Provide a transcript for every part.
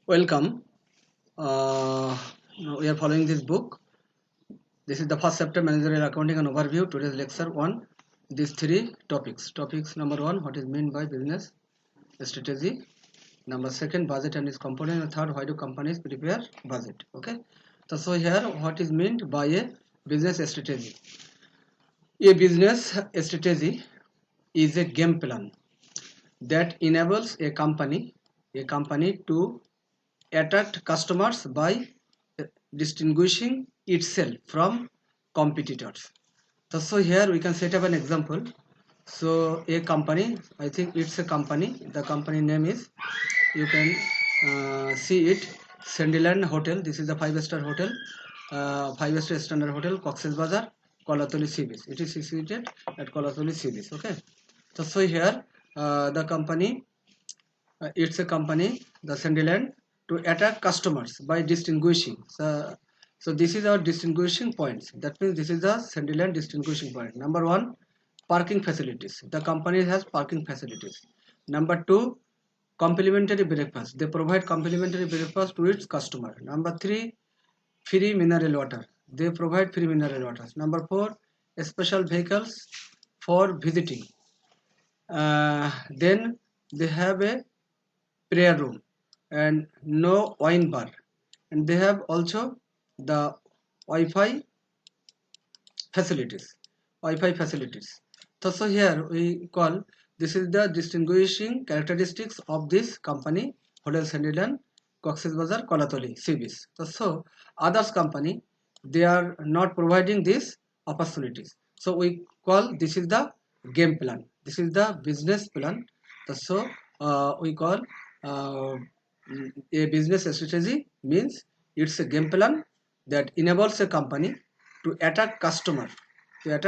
Welcome. Now we are following this book. This is the first chapter, Managerial Accounting and Overview. Today's lecture on these three topics. Topics number one, what is meant by business strategy. Number second, budget and its component. And third, why do companies prepare budget? Okay. So here, what is meant by a business strategy? A business strategy is a game plan that enables a company to attract customers by distinguishing itself from competitors. So here we can set up an example. So a company, I think it's a company. The company name is, you can see it, Sandyland Hotel. This is the five-star hotel, five-star standard hotel, Cox's Bazar, Kolatoli Sea Beach. It is situated at Kolatoli Sea Beach. Okay. So here the company, it's a company, the Sandyland, to attract customers by distinguishing. So this is our distinguishing points. That means this is the Sandyland distinguishing point. Number one, parking facilities. The company has parking facilities. Number two, complimentary breakfast. They provide complimentary breakfast to its customer. Number three, free mineral water. They provide free mineral water. Number four, special vehicles for visiting. Then they have a prayer room and no wine bar, and they have also the wi-fi facilities. So here we call, this is the distinguishing characteristics of this company, Hotel Sandyland, Cox's Bazar, Kolatoli Sea Beach. So others company, they are not providing these opportunities, so we call this is the game plan, this is the business plan. So we call uh, a business strategy means it's a game plan that enables a company to attract customer by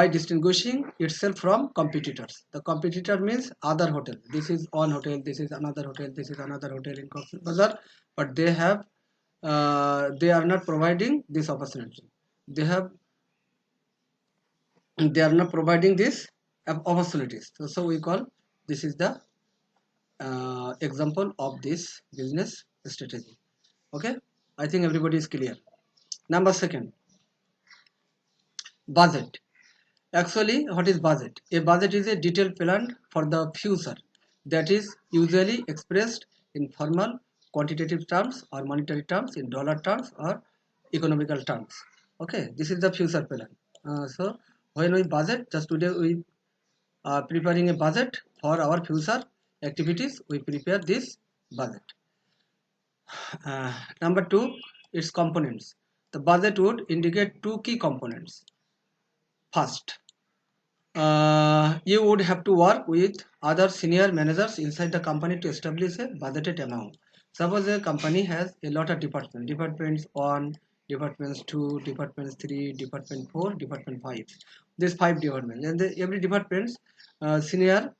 distinguishing itself from competitors. The competitor means other hotel. This is one hotel, this is another hotel, this is another hotel in Cox's Bazar, but they are not providing this opportunity. They have they are not providing this opportunities. So we call, this is the example of this business strategy. Okay, I think everybody is clear. Number second, budget. Actually, what is budget? A budget is a detailed plan for the future that is usually expressed in formal quantitative terms or monetary terms, in dollar terms or economical terms. Okay, this is the future plan. So when we budget, just today we are preparing a budget for our future activities. We prepare this budget. Number two, its components. The budget would indicate two key components. First, you would have to work with other senior managers inside the company to establish a budgeted amount. Suppose a company has a lot of departments 1, departments 2, departments 3, department 4, department 5. These 5 departments, and every department's senior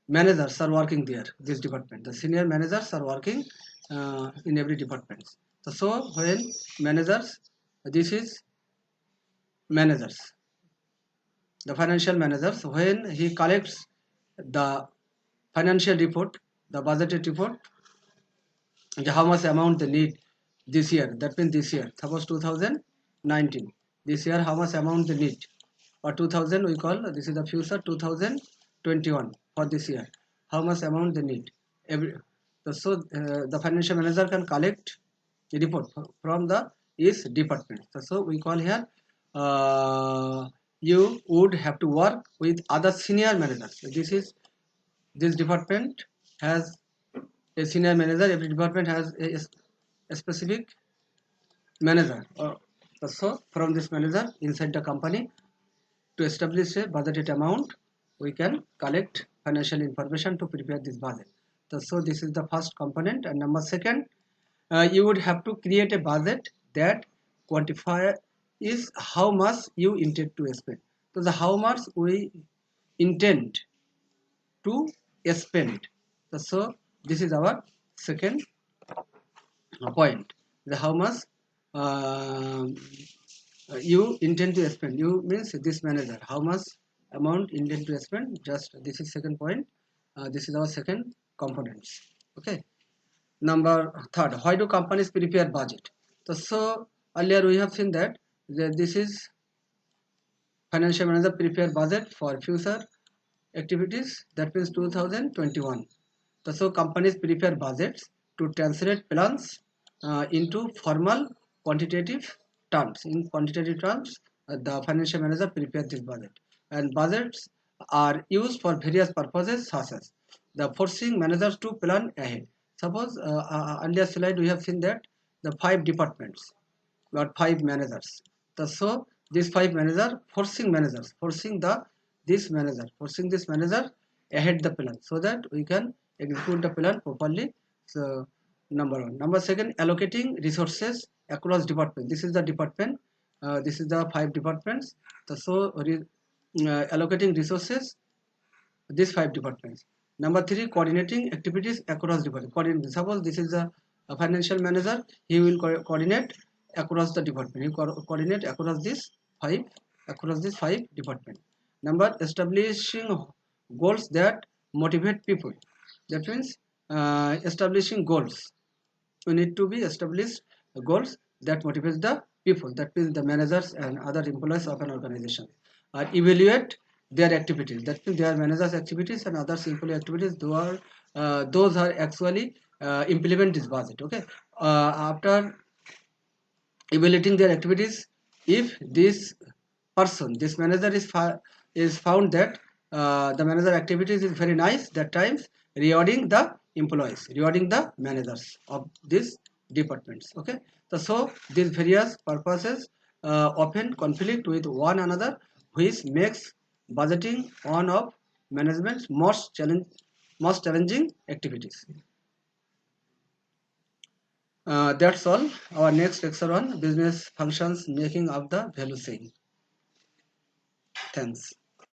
managers are working there. This department, the senior managers are working in every department. So when managers, this is managers, the financial managers, when he collects the financial report, the budgeted report, how much amount they need this year, that means this year, suppose 2019, this year how much amount they need, or 2000 we call, this is the future 2021, for this year how much amount they need every. The financial manager can collect the report from the each department. So we call here, you would have to work with other senior managers. So this department has a senior manager, every department has a specific manager. So from this manager inside the company, to establish a budgeted amount, we can collect financial information to prepare this budget. So this is the first component. And number second, you would have to create a budget that quantify is how much you intend to spend. So the how much we intend to spend. So this is our second point. The how much uh, you intend to spend. You means this manager, how much amount intend to spend. Just this is second point. This is our second components. Okay. Number third, why do companies prepare budget? So earlier we have seen that this is financial manager prepare budget for future activities. That means 2021. So companies prepare budgets to translate plans into formal quantitative terms. In quantitative terms, the financial manager prepares this budget, and budgets are used for various purposes such as the forcing managers to plan ahead. Suppose earlier slide we have seen that the 5 departments got 5 managers. So these 5 managers forcing this manager ahead the plan so that we can execute the plan properly. So number one. Number second, allocating resources across department. This is the department. This is the 5 departments. Allocating resources these 5 departments. Number three, coordinating activities across departments. Suppose this is a financial manager, he will coordinate across the department. He coordinate across these five departments. Number, establishing goals that motivate people. That means establishing goals. We need to be established goals that motivates the people. That means the managers and other employees of an organization. Evaluate their activities. That means their managers' activities and others employee activities. Those are actually implement this budget. Okay. After evaluating their activities, if this manager is found that the manager activities is very nice, that times rewarding the employees, rewarding the managers of these departments. Okay. So these various purposes often conflict with one another, which makes budgeting one of management's most challenging activities. That's all. Our next lecture on business functions making up the value chain. Thanks.